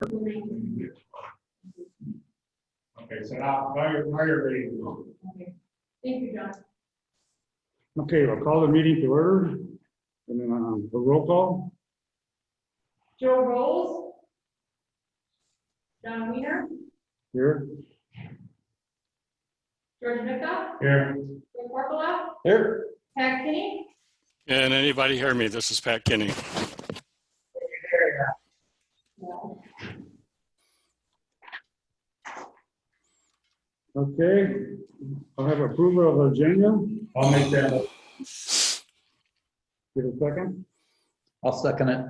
Okay, so now you're ready to go. Okay. Thank you, John. Okay, I'll call the meeting to order. And then the roll call. Joe Rolls. John Wiener. Here. George Nica. Here. Joe Corpola. Here. Pat Kenny. Can anybody hear me? This is Pat Kinney. Okay, I'll have approval of the agenda. I'll make that. Give a second. I'll second it.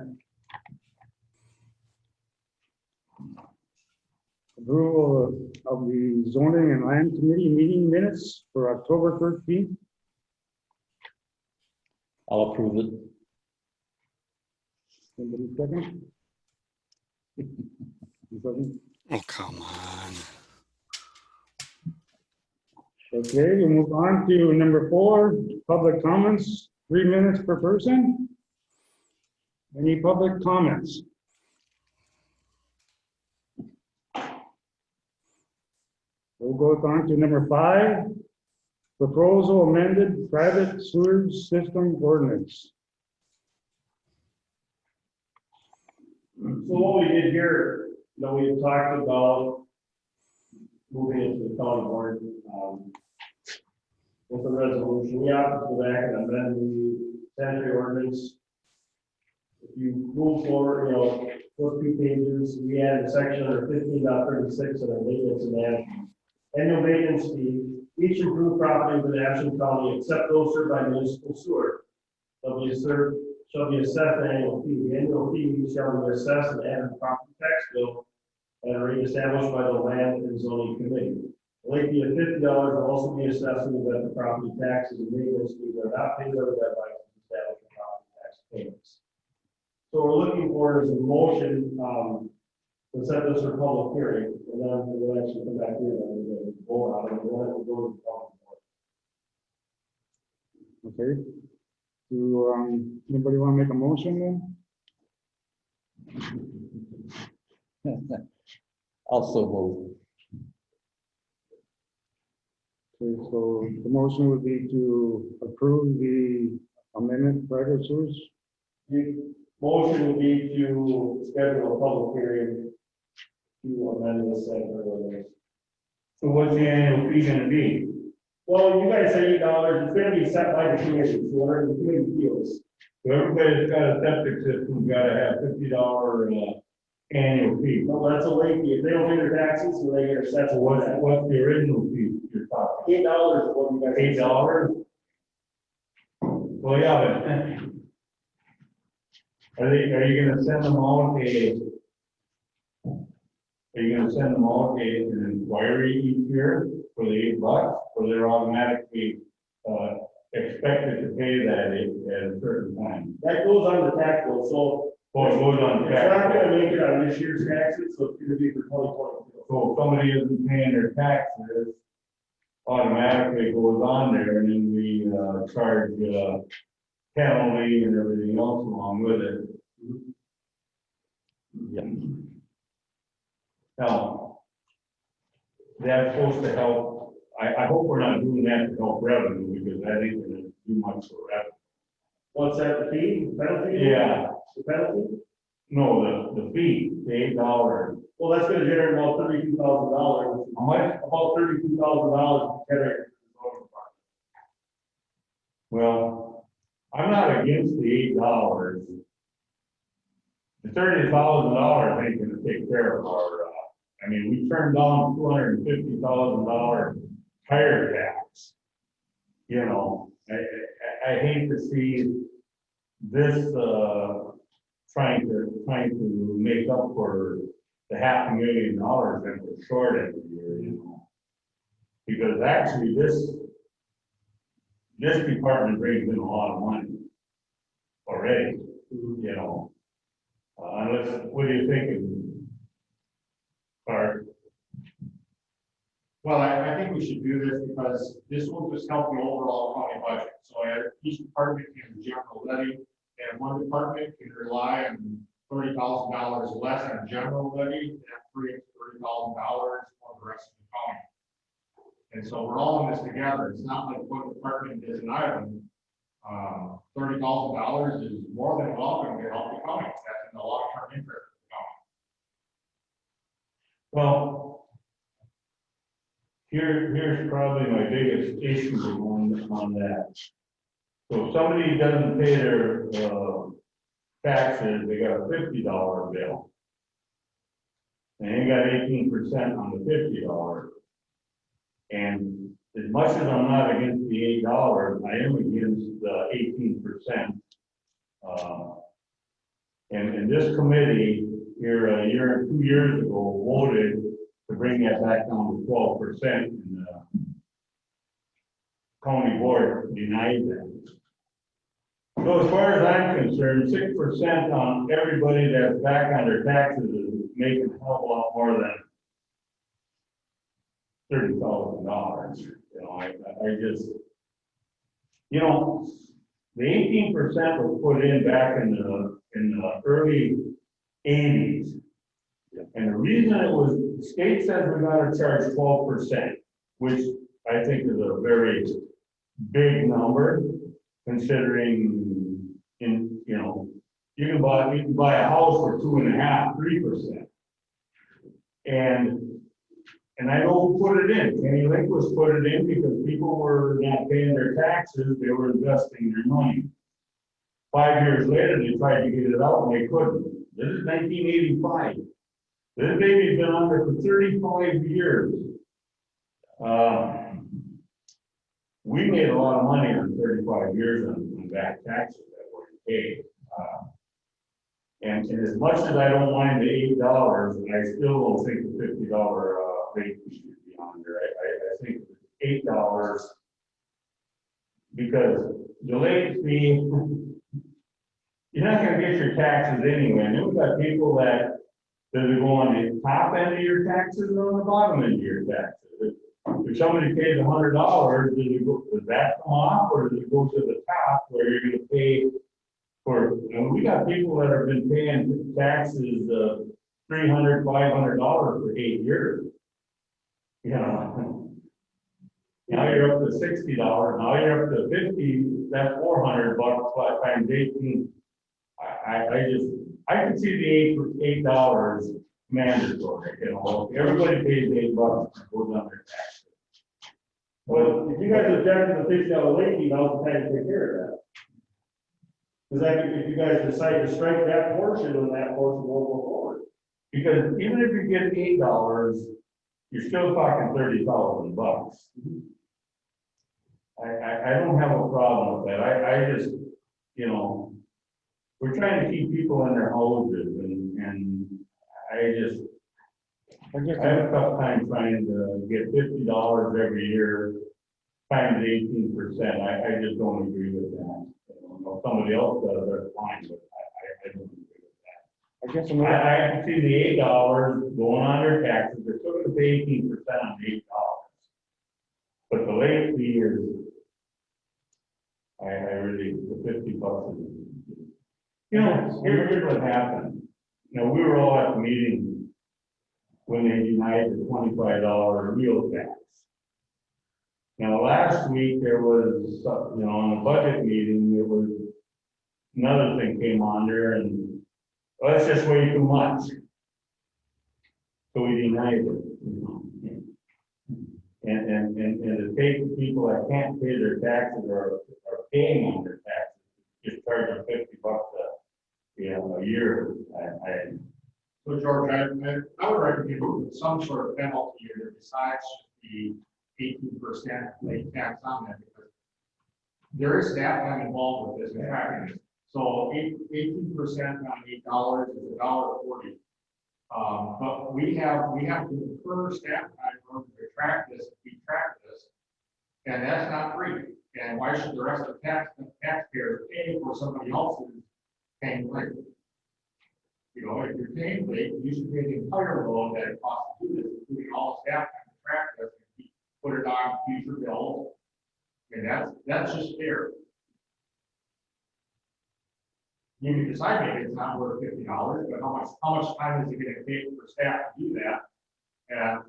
Approval of the zoning and land committee meeting minutes for October 13th. I'll approve it. Somebody second? Second. Oh, come on. Okay, we'll move on to number 4, public comments, 3 minutes per person. Any public comments? We'll go on to number 5, proposal amended private sewage system ordinance. So what we did here, we talked about moving into the county board, with the resolution. We have to go back and amend the sanitary ordinance. If you move forward, those 2 pages, we added a section under 15.36 of our maintenance and management. Annual maintenance fee, each improved property within Ashland County, except those served by municipal sewer, shall be assessed an annual fee. The annual fee shall be assessed and added to property tax bill at a rate established by the Land and Zoning Committee. A late fee of $50 will also be assessed in the event the property taxes and maintenance fees are not paid under that by establishing property tax payments. So we're looking for is a motion to set this for public hearing, and then we'll actually come back here and we'll vote on it, and then we'll go to the public board. Okay. Do anybody want to make a motion then? Also move. Okay, so the motion would be to approve the amendment private sewage. The motion would be to schedule a public hearing to amend this sanitary ordinance. So what's the annual fee gonna be? Well, you guys say $8, it's gonna be set by the committee, so whatever the committee feels. So everybody's got a septic system, gotta have $50 annual fee. No, that's a late fee. If they don't pay their taxes, then they get assessed. So what's the original fee you're talking? $8 is what you guys. $8? Well, yeah, but are you gonna send them all an inquiry each year for the $8, or they're automatically expected to pay that at a certain time? That goes on the tax bill, so Or it goes on it's not tax? gonna make it on this year's taxes, so it's gonna be for 2022. So if somebody isn't paying their taxes, automatically goes on there, and then we charge penalty and everything else along with it. Yep. Now, that's supposed to help, I hope we're not doing that to help revenue, because that ain't gonna do much for revenue. What's that, the fee, the penalty? Yeah, The penalty? no, the fee, the $8. Well, that's gonna generate about $32,000. How much? About $32,000 to generate. Well, I'm not against the $8. The $30,000 ain't gonna take care of our, we turned down $250,000 tire tax. I hate to see this, trying to make up for the $500,000 that we're short every year, Because actually this department brings in a lot of money already, Unless, what do you think? Art? Well, I think we should do this because this will just help the overall county budget. So each department can general levy, and one department can rely on $30,000 less on general levy, that creates $30,000 for the rest of the county. And so we're all in this together. It's not like one department is an item. $30,000 is more than welcome to help the county. That's in the long-term interest of the county. Well, here's probably my biggest issue on that. So if somebody doesn't pay their, taxes, they got a $50 bill. And they got 18% on the $50. And as much as I'm not against the $8, I am against the 18%. And this committee here a year, 2 years ago, voted to bring that back down to 12%. And the county board denied that. So as far as I'm concerned, 6% on everybody that's back on their taxes is making a hell of a lot more than $30,000. You know, I just, you know, the 18% was put in back in the early 80s. And the reason it was, the state says we gotta charge 12%, which I think is a very big number, considering you know, you can buy a house for 2.5%, 3%. And I know who put it in. Kenny Linquist put it in because people were not paying their taxes, they were investing their money. 5 years later, they tried to get it out and they couldn't. This is 1985. This baby's been under for 35 years. We made a lot of money on 35 years on back taxes that were paid. And as much as I don't mind the $8, I still don't think the $50 rate should be on there. I think $8 because the late fee, you're not going to get your taxes anyway. And then we've got people that does it go on the top end of your taxes or on the bottom end of your taxes? If somebody pays $100, does that come off or does it go to the top where you're going to pay for, and we got people that have been paying taxes $300, $500 for 8 years. You know, now you're up to $60, now you're up to 50, that's $400 times 18. I can see the $8 mandatory, you know, everybody pays $8 and goes on their taxes. Well, if you guys object to the $50 late fee, now's the time to take care of that. Because if you guys decide to strike that portion, then that portion won't go forward. Because even if you get $8, you're still talking $30,000. I don't have a problem with that. I just, you know, we're trying to keep people in their houses and I have a tough time trying to get $50 every year times 18%. I just don't agree with that. You know, if somebody else does, that's fine, but I don't agree with that. I guess I can see the $8 going on their taxes, they're still gonna pay 18% on $8. But the late fee is, I really, the $50 is, you know, here's what happened. You know, we were all at the meeting when they denied the $25 wheel tax. Now, last week, there was, you know, on the budget meeting, there was another thing came on there and, well, that's just way too much. So we denied it, you know. And to take people that can't pay their taxes or are paying on their taxes, just charge them $50 a year. So George, I would recommend some sort of penalty here besides the 18% late tax on that, because there is staff time involved with this. So 18% on $8 is $1.40. But we have to incur staff time in order to track this, keep track of this, and that's not free. And why should the rest of the taxpayers pay for somebody else's paying late? You know, if you're paying late, you should pay the entire load that it costs to do this, including all the staff time to track this and put it on future bills. And that's just fair. You can decide maybe it's not worth $50, but how much time is it gonna take for staff to do that? And,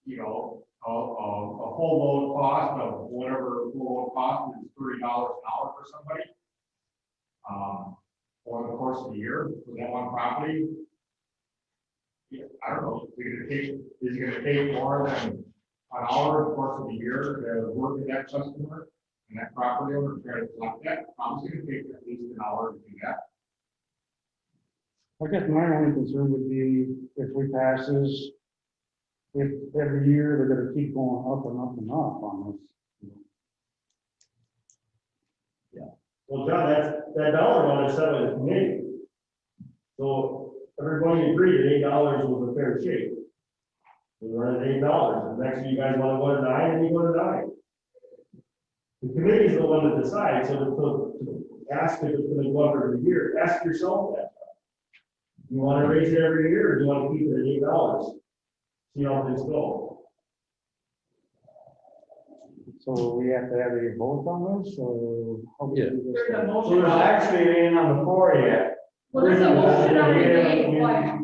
you know, a full load cost of whatever full load cost is $30 an hour for somebody. Over the course of the year, for that one property. Yeah, I don't know, is it gonna take more than an hour in the course of the year to work with that customer and that property owner to try to collect that? Probably gonna take at least an hour to do that. I guess my only concern would be if we pass this, if every year they're gonna keep going up and up and up on this. Well, John, that dollar amount is set by the committee. So everybody agreed that $8 was a fair shake. We run at $8, next year you guys wanna go to 9, and you go to 9. The committee's the one that decides, so to ask if it's gonna go up every year, ask yourself that. You wanna raise it every year, or do you wanna keep it at $8? See how things go. So we have to have a vote on this, or? how we Yeah. do this? There's a So motion. there's actually ain't on the floor yet. Well, there's a motion on the We haven't- table, why?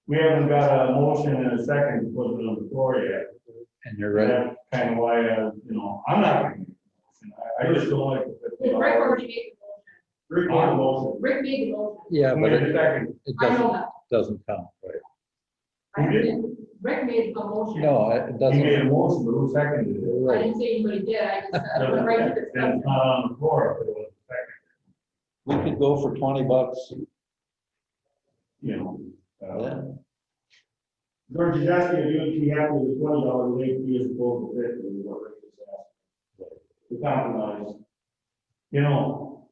We haven't got a motion and a second to put it on the floor yet. And you're right. That's kind of why, I'm not gonna make a motion. I just don't like. Well, Rick already made the motion. Rick made a motion. Rick made the motion. Yeah, but Wait a it second. I know doesn't that. count, right? I didn't. Rick made the motion. No, it He made a doesn't. motion, but who seconded it? I Right. didn't say anybody did, I just, I went right to Then discuss. it's not on the floor if it was seconded, We could go for $20. Yeah. George is asking if you would be happy with $20 late fee as opposed to 50, is what Rick is asking. The compromise. You know.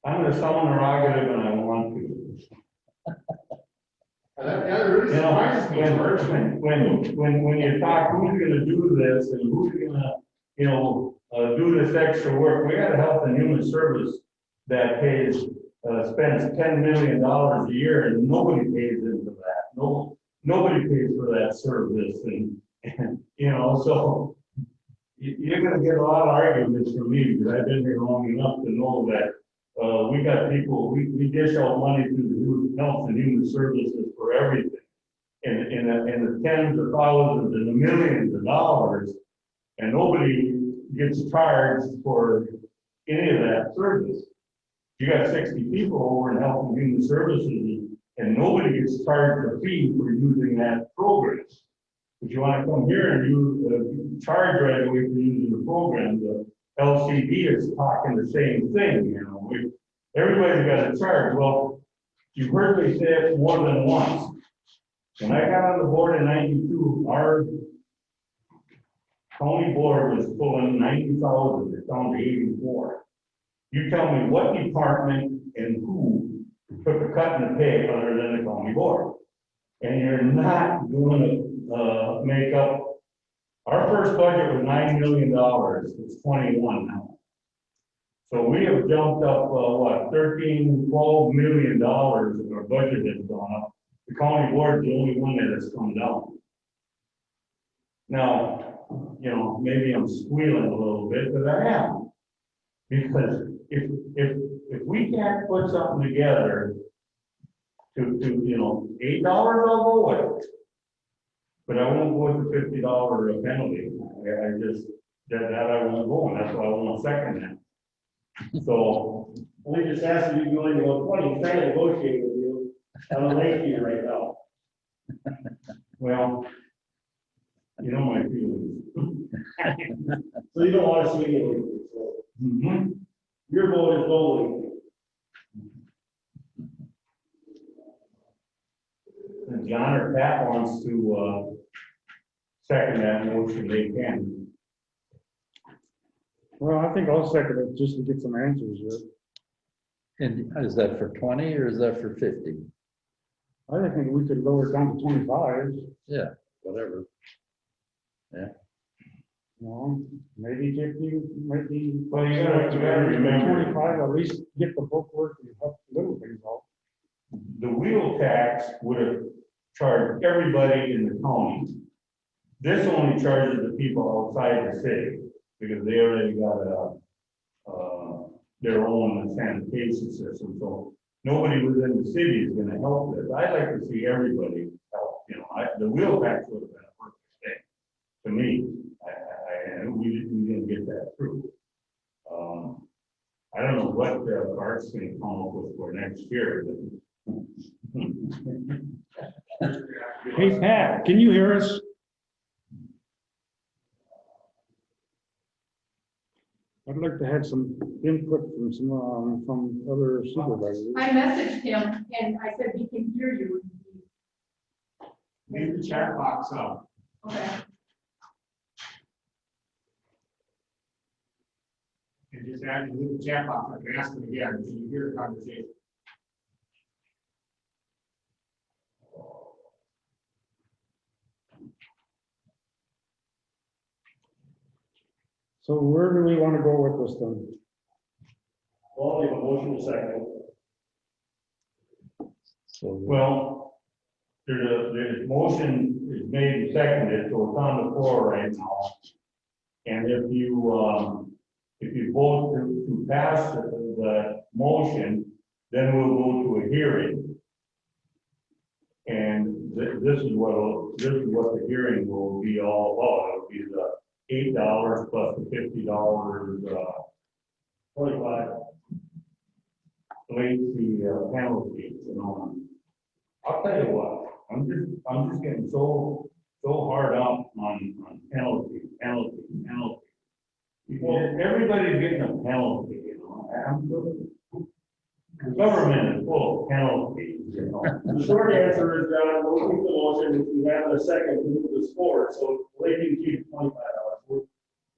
I'm gonna sound interrogative and I want to. You know, when you talk, who's gonna do this and who's gonna, do this extra work, we got a health and human service that spends $10 million a year and nobody pays into that. Nobody pays for that service and so you're gonna get a lot of arguments from me because I've been here long enough to know that we got people, we dish out money to the health and human services for everything. In the tens of thousands and the millions of dollars, and nobody gets charged for any of that service. You got 60 people over in health and human services, and nobody gets charged a fee for using that program. If you want to come here and you charge right away for using the program, the LCD is talking the same thing, everybody's got a charge. Well, you've heard me say it more than once. When I got on the board in '92, our county board was pulling 90,000, it's down to 84. You tell me what department and who took a cut in the pay other than the county board? And you're not going to make up. Our first budget was $9 million, it's 21 now. So we have jumped up, $13–12 million, our budget has gone up. The county board is the only one that has come down. Now, maybe I'm squealing a little bit, but I am. Because if we can't put something together to $8, I'll go with it. But I won't go with the $50 penalty. I just, that I won't go, and that's why I won't second that. So, We just asked if you'd be willing to go 20, he's trying to negotiate with you on a late fee right now. well, my feelings. So you don't want to see any late fee, so Mhm. your vote is no late fee. If John or Pat wants to second that motion, they can. Well, I think I'll second it just to get some answers here. And is that for 20 or is that for 50? I think we could lower it down to 25. Yeah, whatever. Maybe 50, maybe. Well, you gotta remember. 25, at least get the bookwork and help little things out. The wheel tax would have charged everybody in the county. This only charges the people outside the city, because they already got a their own sanitation system, so nobody within the city is gonna help this. I'd like to see everybody help, you know, the wheel tax would have been a perfect thing to me. And we didn't get that through. I don't know what Art's gonna come up with for next year, but. Hey, Pat, can you hear us? I'd like to have some input from other supervisors. I messaged him and I said he can hear you. Leave the chat box up. Okay. And just add, leave the chat box up and ask them again, can you hear the conversation? So where do we want to go with this thing? Well, we have a motion second. So Well, there's motion is made and seconded, so it's on the floor right now. And if you vote to pass the motion, then we'll go to a hearing. And this is what the hearing will be all about. It'll be the $8 plus the $50, 25. late fee penalty, you know. I'll tell you what, I'm just getting so hard up on penalty. Everybody's getting a penalty, you know. The government is full of penalties, you know. The short answer is, John, we'll keep the motion, if you have a second, to move this forward, so they can keep $25.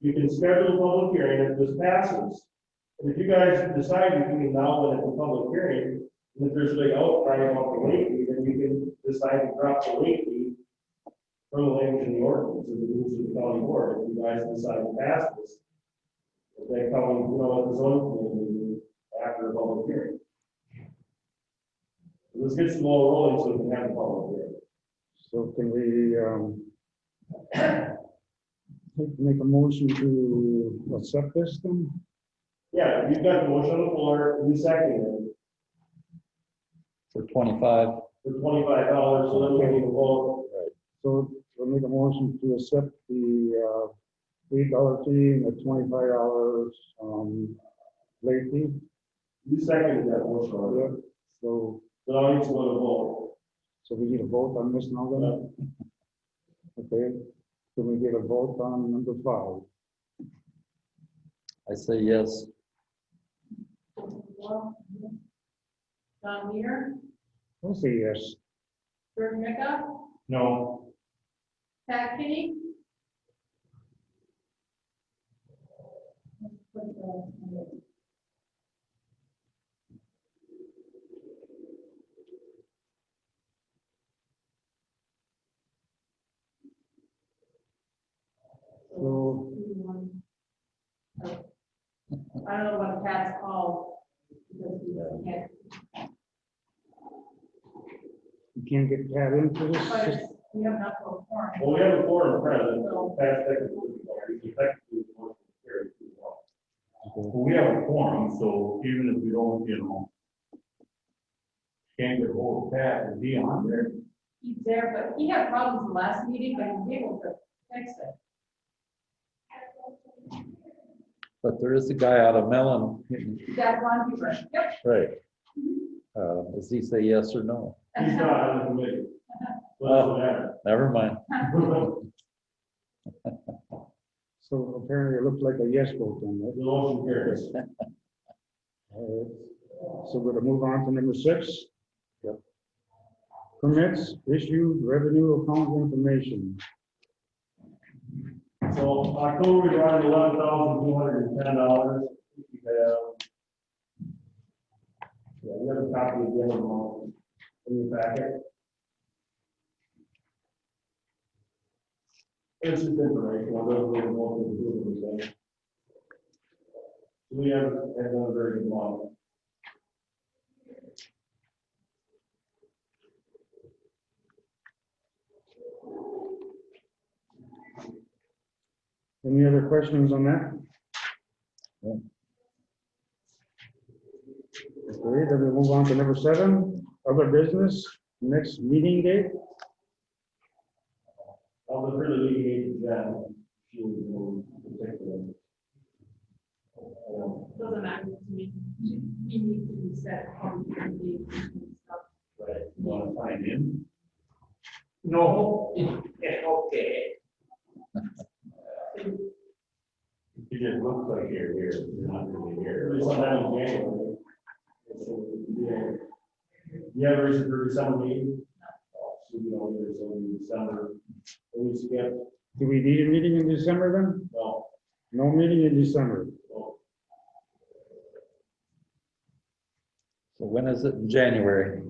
You can schedule a public hearing if this passes. And if you guys decide you can now when it's a public hearing, and if there's a big outcry about the late fee, then you can decide to drop the late fee from the language in the ordinance, and the rules of the county board, if you guys decide to pass this. If they come, you know, what the zoning committee will do after a public hearing. So this gets the ball rolling so we can have a public hearing. So can we, make a motion to accept this thing? Yeah, you've got the motion on the floor, you second it for 25, for $25, so then we need to vote. So we'll make a motion to accept the $8 fee and the $25 late fee. You seconded that motion Yeah. already. So So now it's going to vote. we need a vote on this now then? Okay, can we get a vote on number 5? I say yes. John Lear, I'll say yes. Bert Micka, No, Pat Kenny. So I don't know what Pat's called. Because he can't, you can't get Pat into this? but it's- we have enough for a forum. Well, we have a forum present, So, past technical difficulties, effectively, the motion carries as well. we have a quorum, so even if we don't, you know, can't get hold of Pat, is he on there? he's there, but he had problems the last meeting, but he was able to fix it. But there is a guy out of Mellon, That one, Huber. Yep. right? Does he say yes or no? He's not on the committee. But it doesn't matter. Never mind. So apparently it looks like a yes vote then, right? The motion carries. All right. So we're gonna move on to number 6. Yep. Permits issued revenue account information. So October, we brought in $11,210. We have. Yeah, we have a copy of the amount in your packet. It's just information, I don't really know what to do with it. We have done a very good job. Any other questions on that? No. Okay, then we move on to number 7, other business, next meeting date. I'll look for the meeting agent, then. She will take the. Doesn't matter to me. He needs to be set on the date and stuff. Right. You wanna sign in? No. Okay. It just looks like you're here, you're not really here. Maybe sometime in January. Yeah. You have a reason for December meeting? So we don't either, so in December, we skip, Do we need a meeting in December then? no, No meeting in December. no. So when is it in January?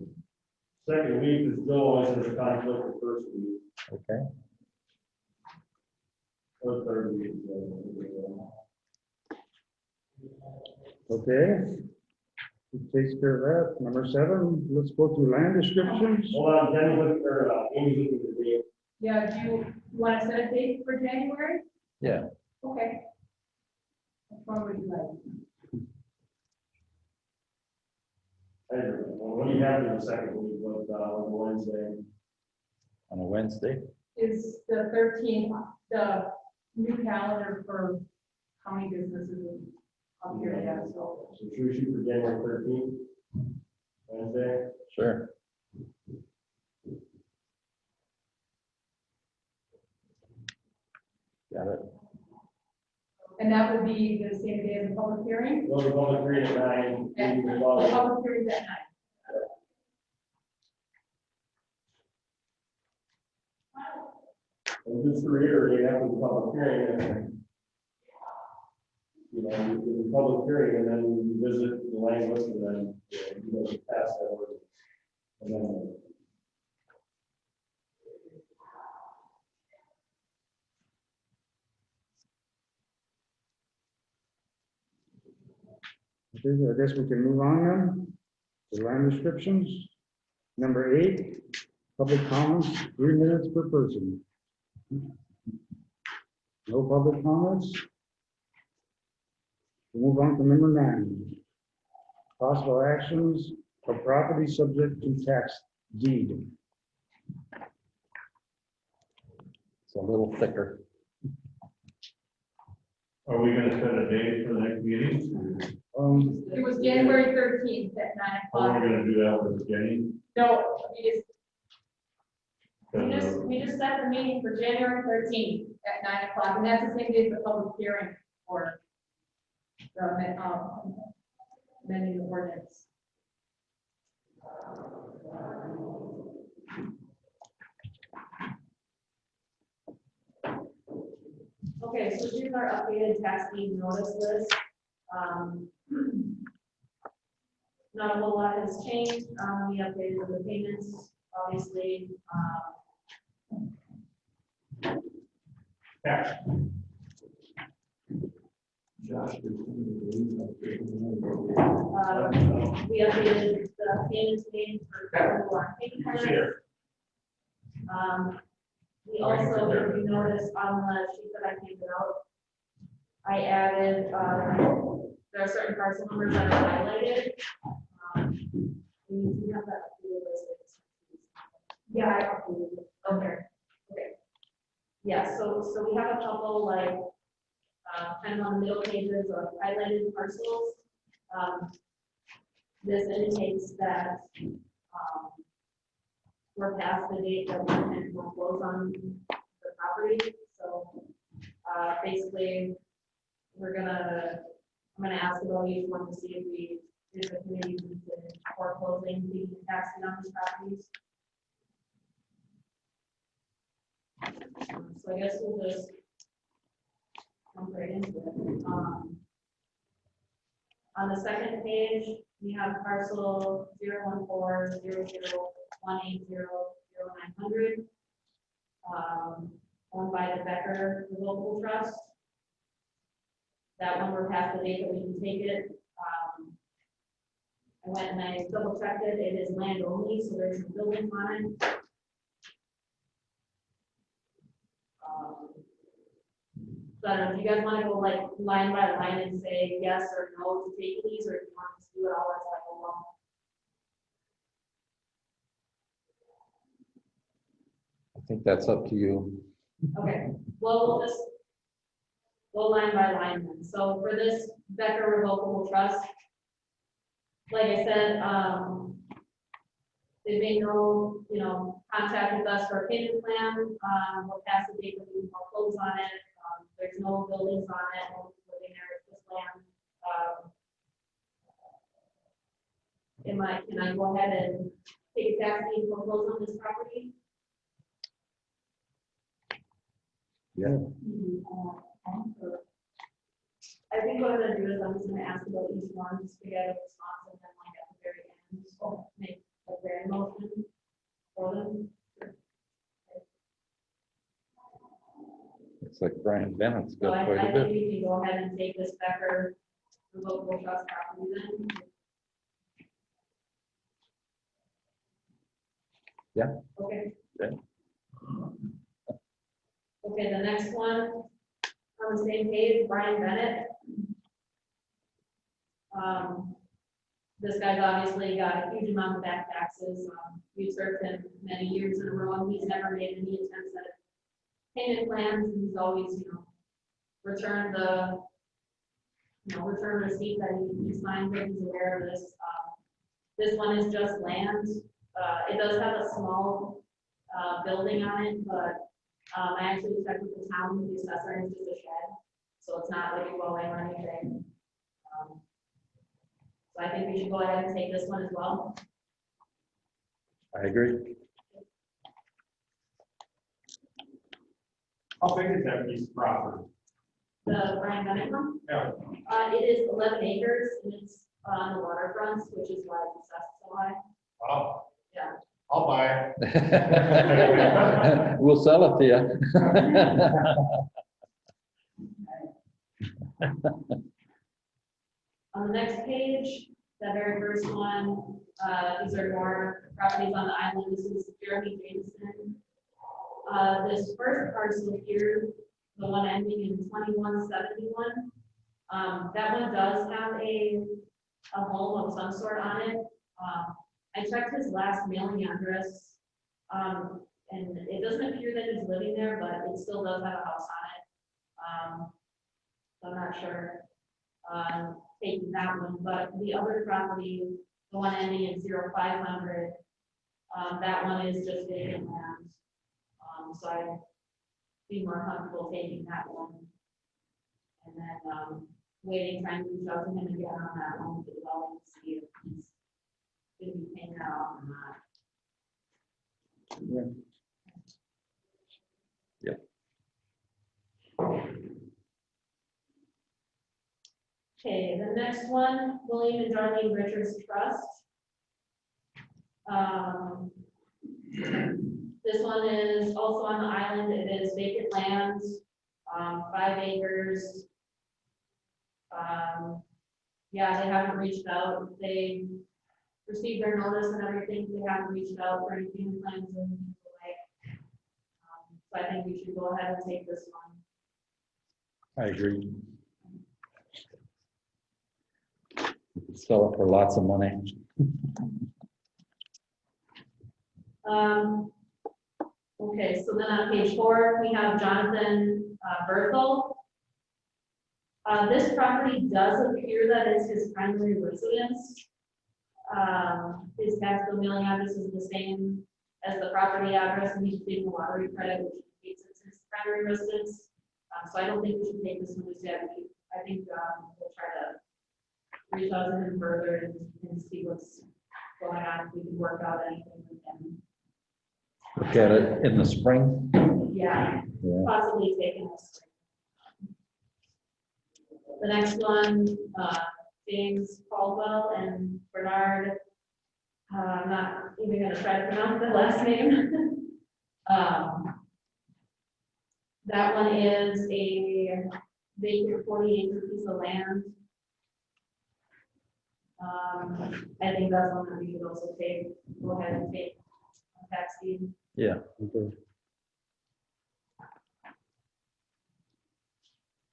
Second week is still always in the conflict with first week, Okay, or third week. Okay. It takes care of that. Number 7, let's go to land descriptions. Hold on, Jenny, look, or, Amy's looking at the date. Yeah, do you want to set a date for January? yeah, Okay. Which one would you like? I don't know, what do you have in the second week, on Wednesday? on a Wednesday. Is the 13th, the new calendar for county businesses up here, yeah, so. So should we shoot for January 13th? Wednesday? Sure. Got it. And that would be the same day as the public hearing? Well, the public hearing at 9. And meeting the at 12. public hearing that night. And just to reiterate, after the public hearing, you know, you do the public hearing and then you visit the language and then, you know, you pass that word. And then. Okay, I guess we can move on then. The land descriptions. Number 8, public comments, 3 minutes per person. No public comments. We'll move on to number 9. Possible actions of property subject to tax deed. It's a little thicker. Are we gonna set a date for the next meeting? It was January 13th at 9 How are o'clock. we gonna do that with Jenny? No, we just set the meeting for January 13th at 9 o'clock, and that's the same day as the public hearing for the, amending the ordinance. Okay, so here's our updated tax deed notice list. Not a whole lot has changed. We updated the payments, obviously. Yeah. We updated the payments made for our payment plans. We also, if you notice on the sheet that I handed out, I added, there are certain parcel numbers that are highlighted. We have that updated list. Yeah, I updated it. Okay. Okay. Yeah, so we have a couple like, kind of on the middle pages of highlighted parcels. This indicates that, we're past the date that we can foreclose on the property, so, basically, I'm gonna ask about each one to see if the committee is interested in foreclosing, the tax on these properties. So I guess we'll just jump right into it. On the second page, we have parcel 01400180900, owned by the Becker Revocable Trust. That one, we're past the date that we can take it. I went and I double checked it. It is land only, so there's no buildings on it. So I don't know, do you guys want to go like line by line and say yes or no to take these, or do you want to just do it all as like a lump. I think that's up to you. Okay, well, we'll just go line by line then. So for this Becker Revocable Trust, like I said, they made no, contact with us for a payment plan. We'll pass the date with more clothes on it. There's no buildings on it, no living there, it's just land. Can I go ahead and take a tax deed for clothes on this property? Yeah. I think what I'm gonna do is I'm just gonna ask about each one, just to get a response, and then like at the very end, just make a very motion for them. Looks like Brian Bennett's So got quite I a think bit. we can go ahead and take this Becker revocable trust property then. Yeah. Okay. Yeah. Okay, the next one, on the same page, Brian Bennett. This guy's obviously got a huge amount of back taxes. We've served him many years in a row, and he's never made any attempts at payment plans. He's always, returned the, return receipt that he signed, that he's aware of this. This one is just land. It does have a small, building on it, but, I actually checked with the town, the assessor, and it's just a shed, so it's not like a dwelling or anything. So I think we should go ahead and take this one as well. I agree. How big is that piece of property? The Brian Bennett one, Yeah. it is 11 acres, and it's on the waterfront, which is why it's assessed so high. Wow. Yeah. I'll buy it. We'll sell it to you. On the next page, the very first one, these are more properties on the island. This is Jeremy Jameson. This first parcel here, the one ending in 2171, that one does have a home of some sort on it. I checked his last mailing address, and it doesn't appear that he's living there, but it still does have a house on it. So I'm not sure, taking that one, but the other property, the one ending in 0500, that one is just vacant land. So I'd be more comfortable taking that one. And then, waiting, trying to reach out to him again on that one, to develop, to see if he's going to be paying that off or not. Yep. Okay, the next one, William and Darlene Richards Trust. This one is also on the island. It is vacant land, 5 acres. Yeah, they haven't reached out. They received their notice and everything. They haven't reached out for any payment plans or anything like. So I think we should go ahead and take this one. I agree. Sell it for lots of money. Okay, so then on page 4, we have Jonathan Berthel. This property does appear that it's his primary residence. His tax bill mailing address is the same as the property address, and he's taking the lottery credit, which indicates it's his primary residence. So I don't think we should take this one just yet. I think we'll try to reach out to him further and see what's going on, if we can work out anything with him. Look at it in the spring. Yeah, Yeah. possibly taking this. The next one, James Caldwell and Bernard. I'm not even gonna try to pronounce the last name. That one is a vacant 40-acre piece of land. I think that's one that we could also take, go ahead and take a tax deed. Yeah.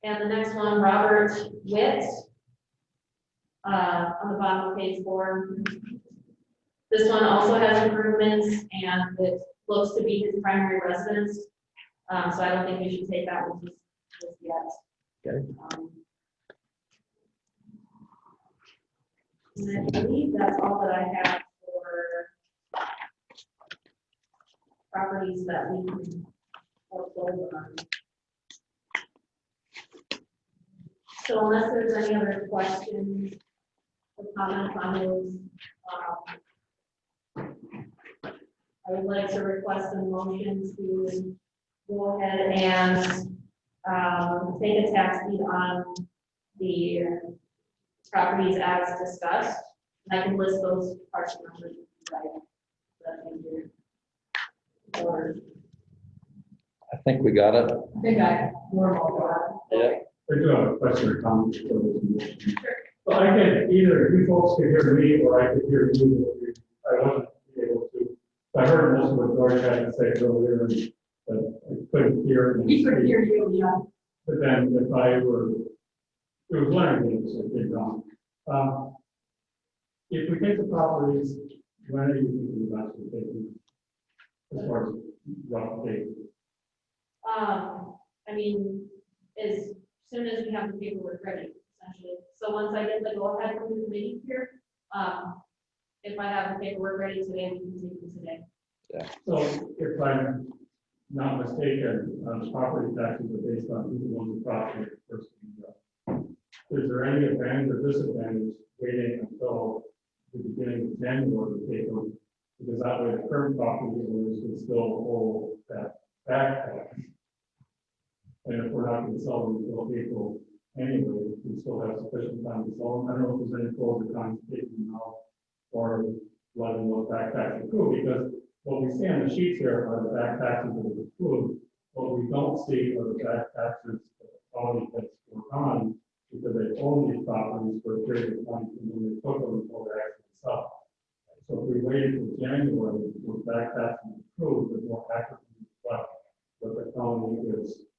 And the next one, Robert Witt. on the bottom of page 4. This one also has improvements, and it looks to be his primary residence. So I don't think we should take that one just yet. Okay. And I believe that's all that I have for properties that we can foreclose on. So unless there's any other questions or comments on those, I would like to request a motion to go ahead and take a tax deed on the properties as discussed. And I can list those parts numbers. Or I think we got it. I think I normal. Yeah. I do have a question or comment for this motion. Well, I can either you folks could hear me or I could hear you. I wasn't able to. I heard most of what George had to say earlier, but I couldn't hear. him We could speak. hear you, yeah. But then if I were, it was learning things, I think, wrong. If we take the properties, when are you thinking about actually taking? As far as rough date? I mean, as soon as we have the paperwork ready, essentially. So once I get the go ahead from the committee here, if I have the paperwork ready today, we can take it today. So if I'm not mistaken, property taxes are based on who owns the property first. Is there any advantage or disadvantage waiting until the beginning of January to take them? Because that way the current property owners can still hold that back tax. And if we're not going to sell them until April anyway, we still have sufficient time to sell them. I don't know if there's any pros or cons to taking them out or letting those back taxes accrue, because what we see on the sheets here are the back taxes that are accrued. What we don't see are the back taxes that the county has worked on, because they own these properties for a period of time and when they took them until they actually sell. So if we waited until January, with back taxes accrued, the more accurately reflect what the county is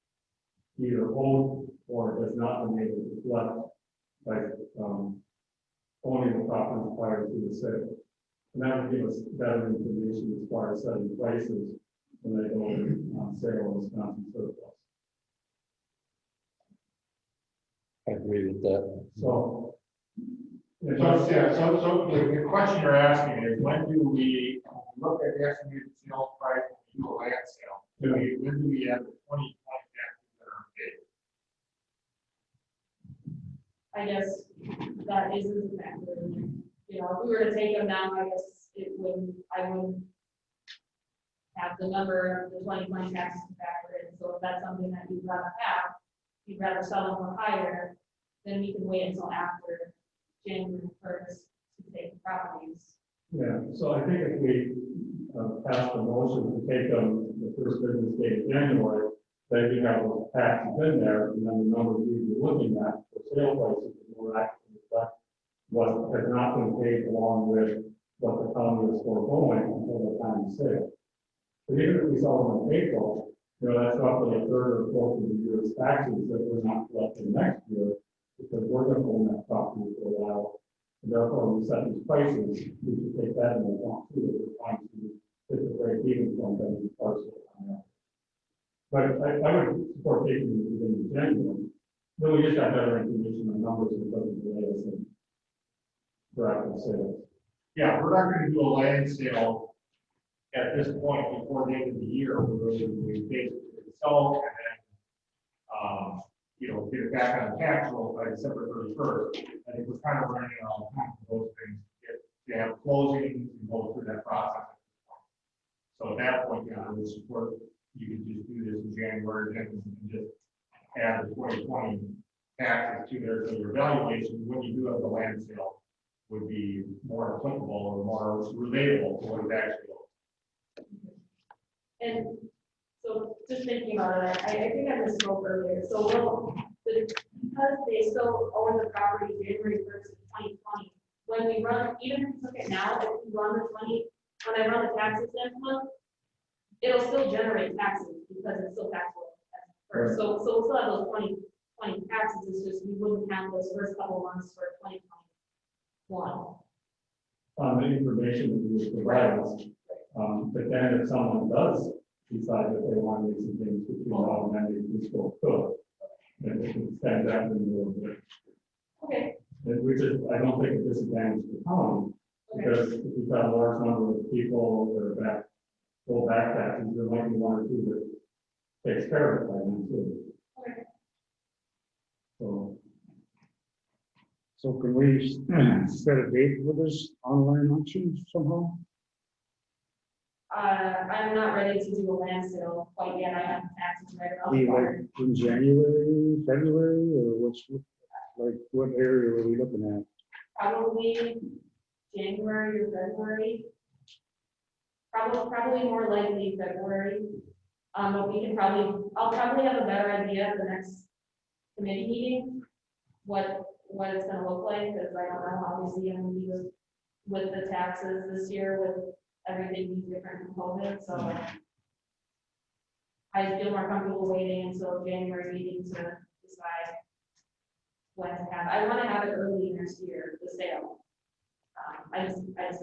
either owned or has not been able to collect by owning the property prior to the sale. And that would give us better information as far as setting prices when they go on sale in Wisconsin surplus. I agree with that. So. So the question you're asking is, when do we look at the estimated sales price and do a land sale? When do we have the 2020 taxes that are paid? I guess that isn't a factor. You know, if we were to take them down, I guess I wouldn't have the number of the 2020 taxes to factor in. So if that's something that you'd rather have, you'd rather sell them for higher, then we can wait until after January 1st to take the properties. Yeah, so I think if we pass the motion to take them the first business day of January, then you have those taxes in there, and then the number we'd be looking at for sale prices is more accurately reflect what has not been paid along with what the county is foregoing until the time of sale. But even if we sell them in April, that's roughly a third or fourth of the year's taxes that we're not collecting next year, because we're going to own that property for a while. And therefore, we set these prices, we should take that into account too, if we're trying to get the break even from them parcel. But I would support taking the beginning of January. Then we just have better information on numbers and doesn't delay us in correct sales. Yeah, we're not going to do a land sale at this point before the end of the year. We're going to basically sell and then, get it back on the tax roll by December 31st. I think we're kind of running out of time for those things. They have closings and go through that process. So at that point, I would support, you could just do this in January and just add the 2020 taxes to their evaluation when you do have the land sale would be more applicable or more relatable to what it actually is. And so just thinking about it, I think I misspoke earlier. So because they still own the property January 1st of 2020, when we run, even if we took it now, if we run when I run the taxes next month, it'll still generate taxes because it's still taxable at first. So we'll still have those 2020 taxes. It's just we wouldn't have those first couple months for 2020 one. On the information that you provide us. But then if someone does decide that they want to make some things between now and then, we still could. And we can extend that in a little bit. Okay. Which is, I don't think a disadvantage to the county, because if you've got a large number of people that are back, full back taxes, there might be one or two that takes care of it by then too. Okay. So, So can we set a date for this online auction somehow? I'm not ready to do a land sale quite yet. I have taxes right around the Be corner. like in January, February, or like, what area are we looking at? Probably January or February. Probably more likely February. But we can I'll probably have a better idea at the next committee meeting, what it's gonna look like, because I don't know, obviously, I'm gonna be with the taxes this year, with everything, these different components, so I feel more comfortable waiting until January meeting to decide when to have. I want to have it early next year, the sale. I just don't know if that's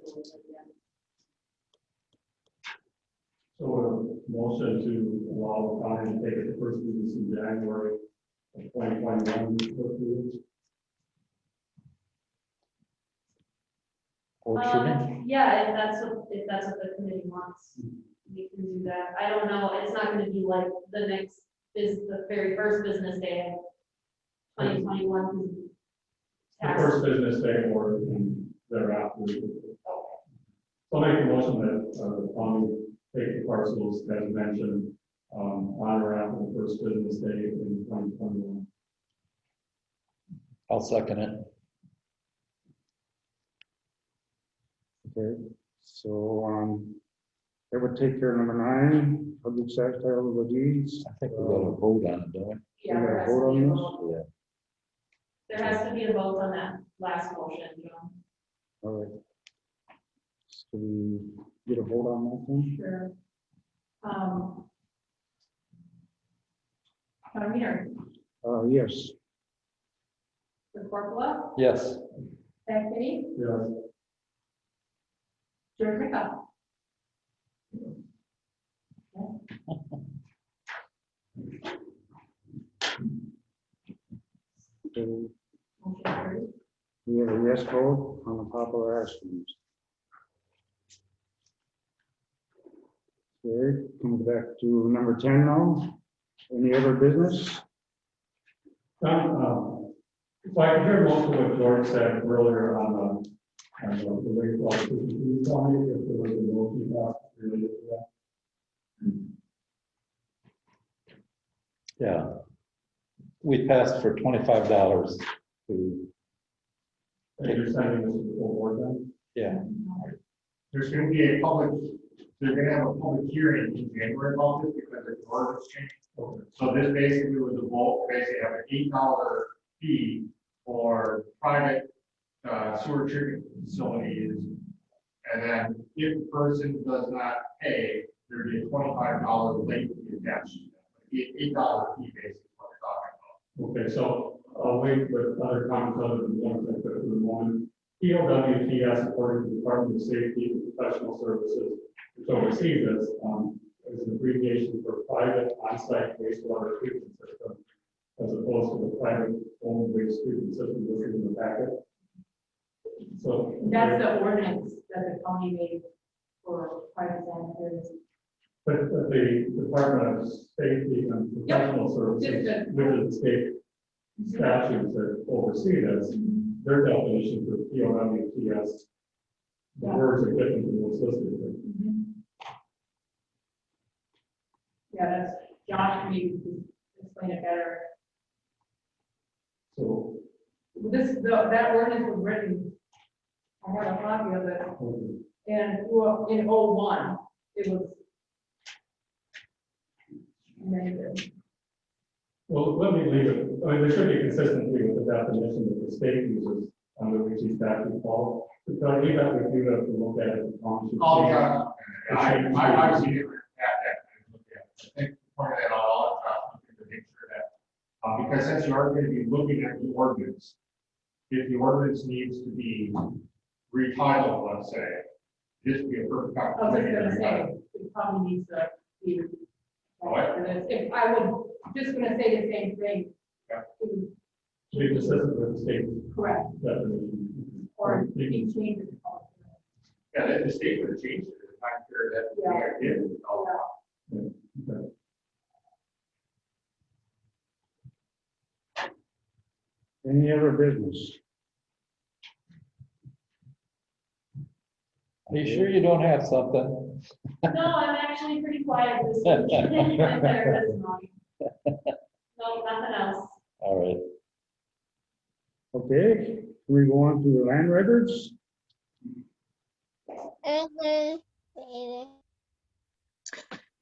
the goal yet. so a motion to allow the county to take it the first business in January of 2021. Auctioning? Yeah, if that's what the committee wants, we can do that. I don't know, it's not gonna be like the very first business day of 2021. The first business day or thereafter. So make a motion that the county take the parcels as mentioned on or after the first business day in 2021. I'll second it. Okay, so, that would take care of number 9, public sales title of the deeds. I think we got to vote on it, don't we? Yeah, We there gotta has to vote be a on vote. Yeah. There has to be a vote on that last motion, John. All right. So we get a vote on that one? Sure. Tom Meyer, Yes. Rick Corpola, Yes. Pat Kenny, Yes. George McCall. So Motion carried. we have a yes vote on the popular actions. Okay, coming back to number 10 now. Any other business? So I can hear most of what George said earlier on the wastewater. Can you tell me if there was a motion related to that? Yeah. We passed for $25 to, And you're sending this to the full board then? yeah. There's gonna be a public, they're gonna have a public hearing in January about this because there's an ordinance change. So this basically was a vote, basically have an $8 fee for private sewer treatment facilities. And then if the person does not pay, there'd be a $25 late fee attached to that. $8 fee basically is what we're talking about. Okay, so I'll wait with other comments other than one thing for the moment. POWTS, according to the Department of Safety and Professional Services, which oversees this, is an abbreviation for private on-site wastewater treatment system, as opposed to the private owned waste treatment system listed in the packet. So That's the ordinance that the county made for private sanitary. but the Department of Safety and Professional Services, which is the state statutes that oversee this, their definition for POWTS, the words are different than what's listed here. Yeah, that's, Josh, can you explain it better? So, That ordinance was written, I have a copy of it, okay. and in '01, it was amended. Well, let me leave it, I mean, there should be consistency with the definition that the state uses under which these statutes fall. But I leave that with you to look at it. Oh, yeah. I've seen it at that. I think part of that all, looking to make sure that, because since you are going to be looking at the ordinance, if the ordinance needs to be retitled, let's say, this would be a perfect I was opportunity. just to gonna retitle. say, it probably needs to be. What? If I would, just gonna say the same thing. Yeah. To be consistent with the state Correct, definition. or you can change it. Yeah, the state would have changed it, in the time period that we did. Okay. Any other business? Are you sure you don't have something? No, I'm actually pretty quiet this week. I'm there this morning. No, nothing else. All right. Okay, we go on to the land records.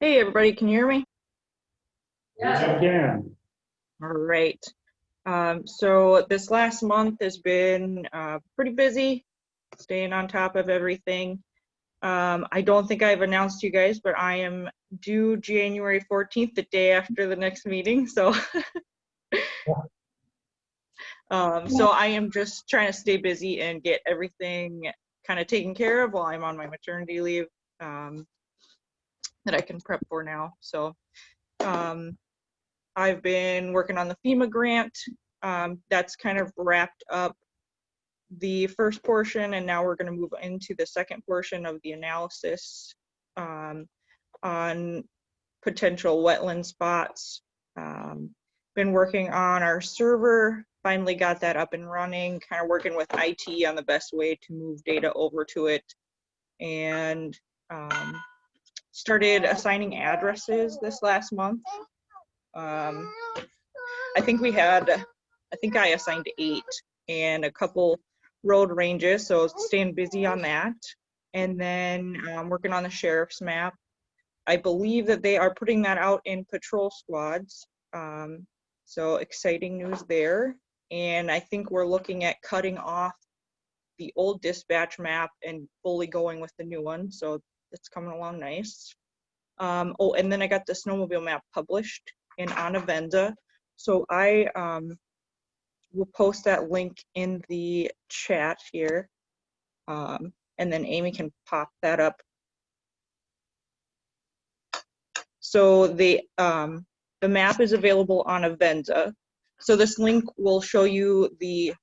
Hey, everybody, can you hear me? Yeah. Again, All right. So this last month has been pretty busy, staying on top of everything. I don't think I've announced to you guys, but I am due January 14th, the day after the next meeting, so. So I am just trying to stay busy and get everything kind of taken care of while I'm on my maternity leave, that I can prep for now. So I've been working on the FEMA grant. That's kind of wrapped up the first portion, and now we're going to move into the second portion of the analysis on potential wetland spots. Been working on our server, finally got that up and running, kind of working with IT on the best way to move data over to it, and started assigning addresses this last month. I think I assigned 8 and a couple road ranges, so staying busy on that. And then working on the sheriff's map. I believe that they are putting that out in patrol squads. So exciting news there. And I think we're looking at cutting off the old dispatch map and fully going with the new one. So it's coming along nice. Oh, and then I got the snowmobile map published in Avenza. So I will post that link in the chat here. And then Amy can pop that up. So the map is available on Avenza. So this link will show you the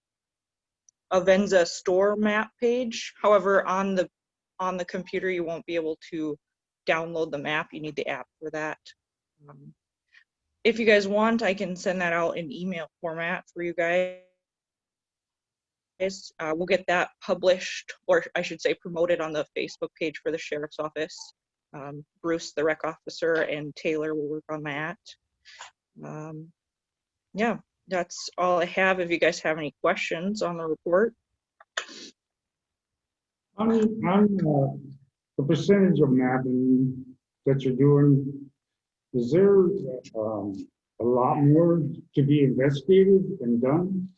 Avenza store map page. However, on the computer, you won't be able to download the map. You need the app for that. If you guys want, I can send that out in email format for you guys. We'll get that published, or I should say promoted on the Facebook page for the sheriff's office. Bruce, the rec officer, and Taylor will work on that. Yeah, that's all I have. If you guys have any questions on the report. on the percentage of mapping that you're doing, is there a lot more to be investigated and done?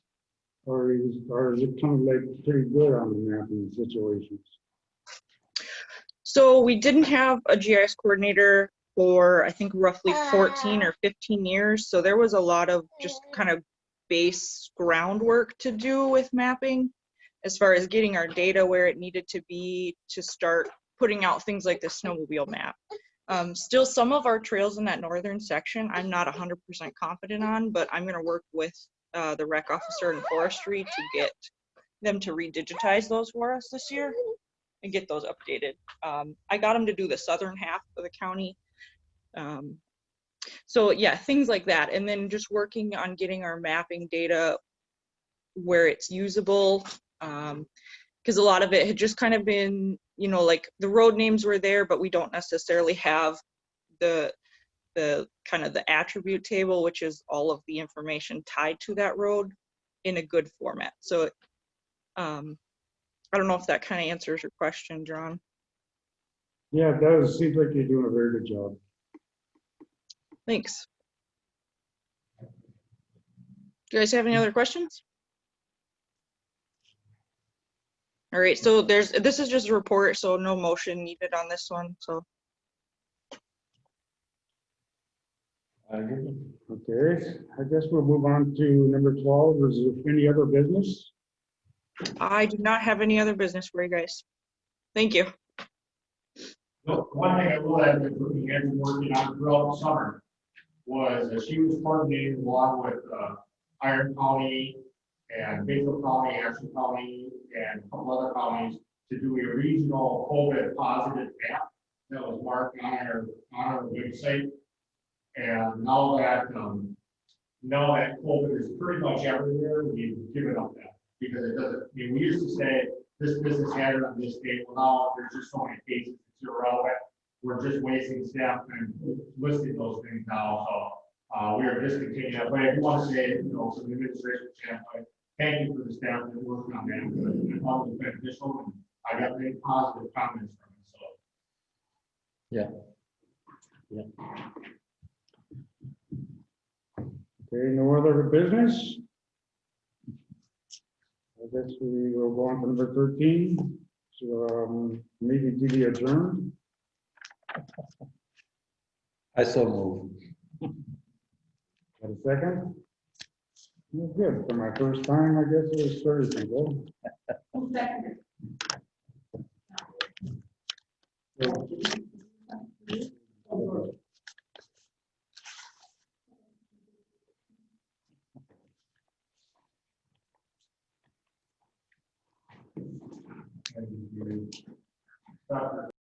Or is it kind of like pretty good on the mapping situations? So we didn't have a GIS coordinator for, I think, roughly 14 or 15 years. So there was a lot of just kind of base groundwork to do with mapping, as far as getting our data where it needed to be to start putting out things like the snowmobile map. Still, some of our trails in that northern section, I'm not 100% confident on, but I'm going to work with the rec officer and forestry to get them to redigitize those for us this year and get those updated. I got them to do the southern half of the county. So yeah, things like that. And then just working on getting our mapping data where it's usable. Because a lot of it had just kind of been, you know, like the road names were there, but we don't necessarily have the kind of the attribute table, which is all of the information tied to that road in a good format. So I don't know if that kind of answers your question, John. Yeah, it does. Seems like you're doing a very good job. Thanks. Do you guys have any other questions? All right, so this is just a report, so no motion needed on this one. So Okay, I guess we'll move on to number 12. Is there any other business? I do not have any other business for you guys. Thank you. Look, one thing I will add, that we had been working on throughout the summer was that she was coordinating along with Iron County and Batesville County, Ashland County, and a couple other counties to do a regional COVID positive map that was marked on our website. And now that COVID is pretty much everywhere, we've given up that because it doesn't, I mean, we used to say this business had it on this date. Well, now there's just so many cases, it's irrelevant. We're just wasting staff and listing those things now. So we are discontinuing that. But I do want to say, you know, from the administration standpoint, thank you for the staff that worked on that. I thought it was beneficial and I got many positive comments from it. So. Yeah. Okay, no other business? I guess we will go on to number 13. So maybe to be adjourned. I so move. Have a second? Well, good. For my first time, I guess it was Thursday. Well, Who's second? And you-